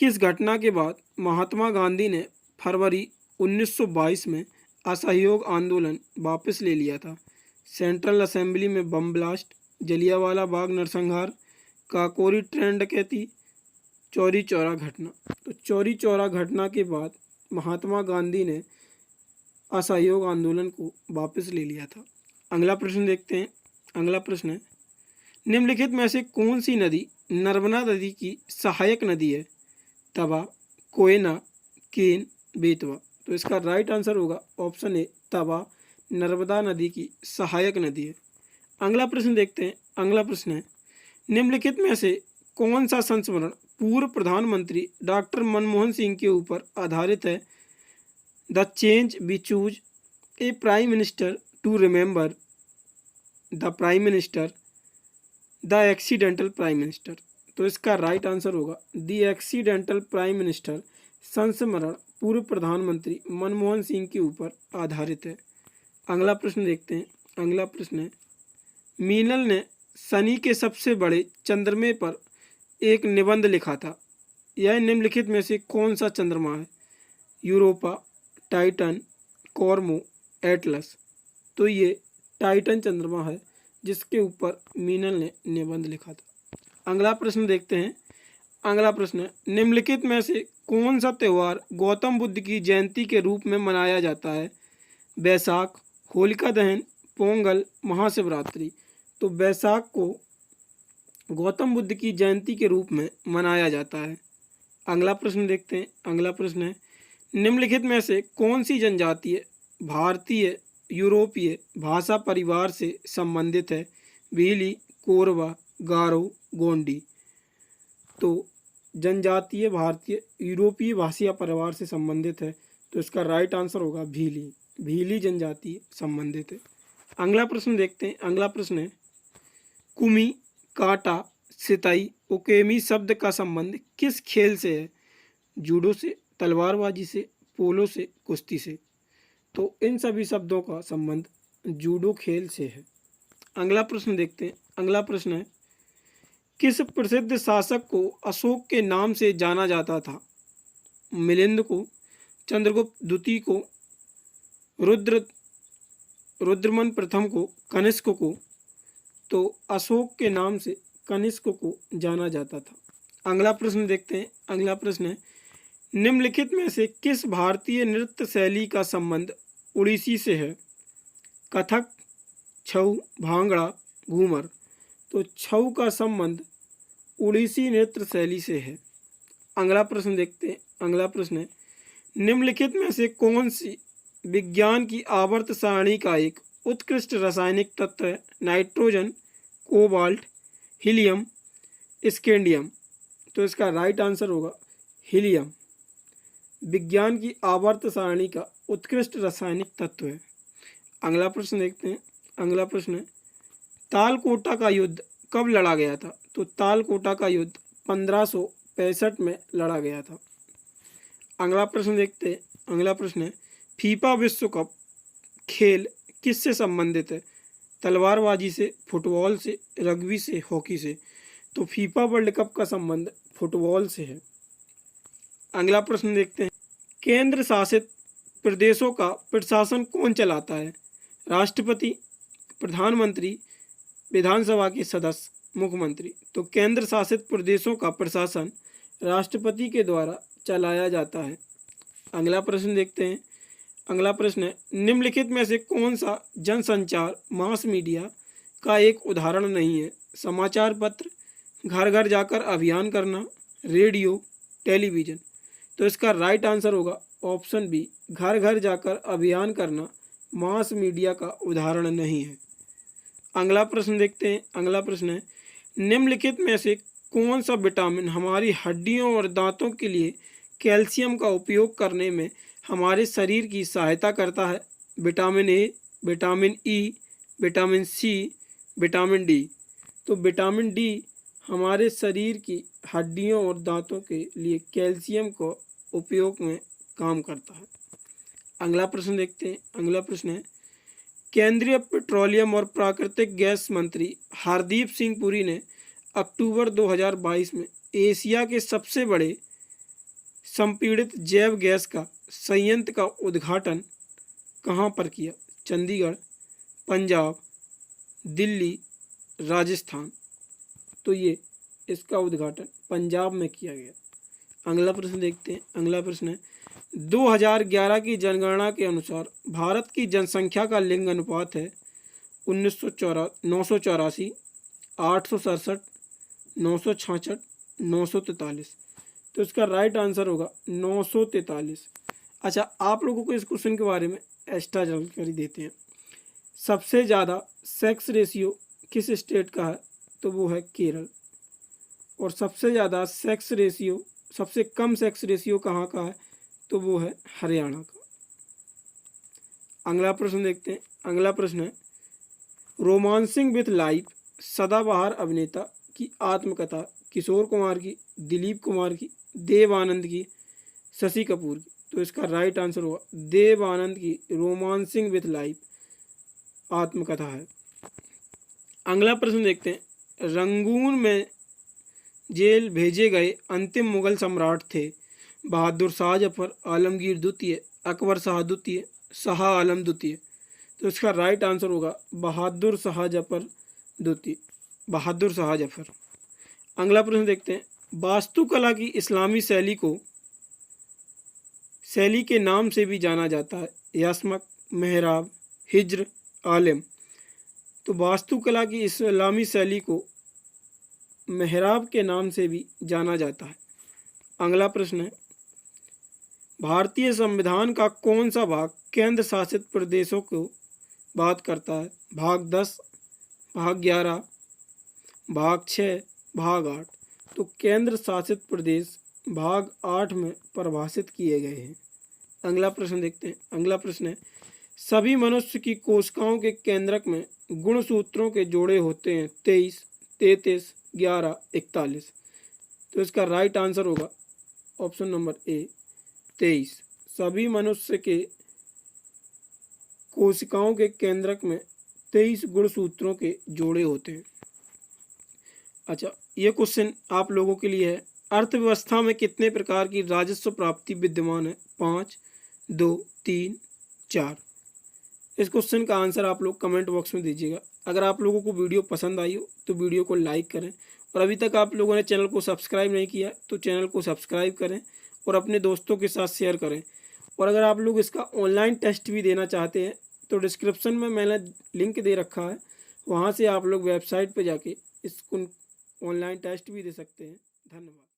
किस घटना के बाद महात्मा गांधी ने फरवरी 1922 में असहयोग आंदोलन वापस ले लिया था? सेंट्रल असेंबली में बम ब्लास्ट, जलियांवाला बाग नरसंहार, काकोरी ट्रेन डकैती, चौरी चौरा घटना। तो चौरी चौरा घटना के बाद महात्मा गांधी ने असहयोग आंदोलन को वापस ले लिया था। अगला प्रश्न देखते हैं। अगला प्रश्न है, निम्नलिखित में से कौन सी नदी नर्मदा नदी की सहायक नदी है? तवा, कोयना, केन, बेतवा। तो इसका राइट आंसर होगा ऑप्शन ए, तवा नर्मदा नदी की सहायक नदी है। अगला प्रश्न देखते हैं। अगला प्रश्न है, निम्नलिखित में से कौन सा संस्मरण पूर्व प्रधानमंत्री डॉक्टर मनमोहन सिंह के ऊपर आधारित है? The change we choose, a prime minister to remember the prime minister, the accidental prime minister. तो इसका राइट आंसर होगा द एक्सीडेंटल प्राइम मिनिस्टर संस्मरण पूर्व प्रधानमंत्री मनमोहन सिंह के ऊपर आधारित है। अगला प्रश्न देखते हैं। अगला प्रश्न है, मीनल ने शनि के सबसे बड़े चंद्रमा पर एक निबंध लिखा था। यह निम्नलिखित में से कौन सा चंद्रमा है? Europa, Titan, Cormo, Atlas. तो ये टाइटन चंद्रमा है जिसके ऊपर मीनल ने निबंध लिखा था। अगला प्रश्न देखते हैं। अगला प्रश्न है, निम्नलिखित में से कौन सा त्यौहार गौतम बुद्ध की जयंती के रूप में मनाया जाता है? बैसाख, होलिका दहन, पोंगल, महाशिवरात्रि। तो बैसाख को गौतम बुद्ध की जयंती के रूप में मनाया जाता है। अगला प्रश्न देखते हैं। अगला प्रश्न है, निम्नलिखित में से कौन सी जनजातीय भारतीय यूरोपीय भाषा परिवार से संबंधित है? भीली, कोरवा, गारो, गोंडी। तो जनजातीय भारतीय यूरोपीय भाषा परिवार से संबंधित है। तो इसका राइट आंसर होगा भीली। भीली जनजातीय संबंधित है। अगला प्रश्न देखते हैं। अगला प्रश्न है, कुमी, काटा, सिताई, ओकेमी शब्द का संबंध किस खेल से है? जूडो से, तलवारबाजी से, पोलो से, कुश्ती से। तो इन सभी शब्दों का संबंध जूडो खेल से है। अगला प्रश्न देखते हैं। अगला प्रश्न है, किस प्रसिद्ध शासक को अशोक के नाम से जाना जाता था? मिलिंद को, चंद्रगुप्त द्वितीय को, रुद्रमन प्रथम को, कनिष्क को। तो अशोक के नाम से कनिष्क को जाना जाता था। अगला प्रश्न देखते हैं। अगला प्रश्न है, निम्नलिखित में से किस भारतीय नृत्य शैली का संबंध उड़ीसी से है? कथक, छऊ, भांगड़ा, घूमर। तो छऊ का संबंध उड़ीसी नृत्य शैली से है। अगला प्रश्न देखते हैं। अगला प्रश्न है, निम्नलिखित में से कौन सी विज्ञान की आवर्त सारणी का एक उत्कृष्ट रासायनिक तत्व है? Nitrogen, cobalt, helium, scandium. तो इसका राइट आंसर होगा हीलियम। विज्ञान की आवर्त सारणी का उत्कृष्ट रासायनिक तत्व है। अगला प्रश्न देखते हैं। अगला प्रश्न है, तालकोटा का युद्ध कब लड़ा गया था? तो तालकोटा का युद्ध 1565 में लड़ा गया था। अगला प्रश्न देखते हैं। अगला प्रश्न है, फीफा विश्व कप खेल किससे संबंधित है? तलवारबाजी से, फुटबॉल से, रग्बी से, हॉकी से। तो फीफा वर्ल्ड कप का संबंध फुटबॉल से है। अगला प्रश्न देखते हैं, केंद्र शासित प्रदेशों का प्रशासन कौन चलाता है? राष्ट्रपति, प्रधानमंत्री, विधानसभा के सदस्य, मुख्यमंत्री। तो केंद्र शासित प्रदेशों का प्रशासन राष्ट्रपति के द्वारा चलाया जाता है। अगला प्रश्न देखते हैं। अगला प्रश्न है, निम्नलिखित में से कौन सा जनसंचार मास मीडिया का एक उदाहरण नहीं है? समाचार पत्र, घर घर जाकर अभियान करना, रेडियो, टेलीविज़न। तो इसका राइट आंसर होगा ऑप्शन बी, घर घर जाकर अभियान करना मास मीडिया का उदाहरण नहीं है। अगला प्रश्न देखते हैं। अगला प्रश्न है, निम्नलिखित में से कौन सा विटामिन हमारी हड्डियों और दांतों के लिए कैल्शियम का उपयोग करने में हमारे शरीर की सहायता करता है? Vitamin A, vitamin E, vitamin C, vitamin D. तो विटामिन डी हमारे शरीर की हड्डियों और दांतों के लिए कैल्शियम को उपयोग में काम करता है। अगला प्रश्न देखते हैं। अगला प्रश्न है, केंद्रीय पेट्रोलियम और प्राकृतिक गैस मंत्री हरदीप सिंह पुरी ने अक्टूबर 2022 में एशिया के सबसे बड़े संपीड़ित जैव गैस का संयंत्र का उद्घाटन कहाँ पर किया? चंडीगढ़, पंजाब, दिल्ली, राजस्थान। तो ये इसका उद्घाटन पंजाब में किया गया। अगला प्रश्न देखते हैं। अगला प्रश्न है 2011 की जनगणना के अनुसार भारत की जनसंख्या का लिंग अनुपात है 984, 867, 966, 943। तो इसका राइट आंसर होगा 943। अच्छा, आप लोगों को इस क्वेश्चन के बारे में एक्स्ट्रा जानकारी देते हैं। सबसे ज़्यादा सेक्स रेशियो किस स्टेट का है? तो वो है केरल। और सबसे ज़्यादा सबसे कम सेक्स रेशियो कहाँ का है? तो वो है हरियाणा का। अगला प्रश्न देखते हैं। अगला प्रश्न है रोमांसिंग विथ लाइफ सदाबहार अभिनेता की आत्मकथा किशोर कुमार की, दिलीप कुमार की, देव आनंद की, शशि कपूर की। तो इसका राइट आंसर होगा देव आनंद की रोमांसिंग विथ लाइफ आत्मकथा है। अगला प्रश्न देखते हैं। रंगून में जेल भेजे गए अंतिम मुगल सम्राट थे बहादुर शाह जफर, आलमगीर द्वितीय, अकबर शाह द्वितीय, शाह आलम द्वितीय। तो इसका राइट आंसर होगा बहादुर शाह जफर द्वितीय, बहादुर शाह जफर। अगला प्रश्न देखते हैं। वास्तुकला की इस्लामी शैली के नाम से भी जाना जाता है यास्मक, मेहराब, हिज्र, आलिम। तो वास्तुकला की इस्लामी शैली को मेहराब के नाम से भी जाना जाता है। अगला प्रश्न है भारतीय संविधान का कौन सा भाग केंद्र शासित प्रदेशों को बात करता है? भाग 10, भाग 11, भाग 6, भाग 8। तो केंद्र शासित प्रदेश भाग 8 में परिभाषित किए गए हैं। अगला प्रश्न देखते हैं। अगला प्रश्न है सभी मनुष्य की कोशिकाओं के केंद्रक में गुणसूत्रों के जोड़े होते हैं 23, 33, 11, 41। तो इसका राइट आंसर होगा ऑप्शन नंबर ए 23। सभी मनुष्य के कोशिकाओं के केंद्रक में 23 गुणसूत्रों के जोड़े होते हैं। अच्छा, ये क्वेश्चन आप लोगों के लिए है। अर्थव्यवस्था में कितने प्रकार की राजस्व प्राप्ति विद्यमान है? 5, 2, 3, 4। इस क्वेश्चन का आंसर आप लोग कमेंट बॉक्स में दीजिएगा। अगर आप लोगों को वीडियो पसंद आई हो तो वीडियो को लाइक करें, और अभी तक आप लोगों ने चैनल को सब्सक्राइब नहीं किया तो चैनल को सब्सक्राइब करें और अपने दोस्तों के साथ शेयर करें। और अगर आप लोग इसका ऑनलाइन टेस्ट भी देना चाहते हैं तो डिस्क्रिप्शन में मैंने लिंक दे रखा है, वहाँ से आप लोग वेबसाइट पर जाके इसको ऑनलाइन टेस्ट भी दे सकते हैं। धन्यवाद।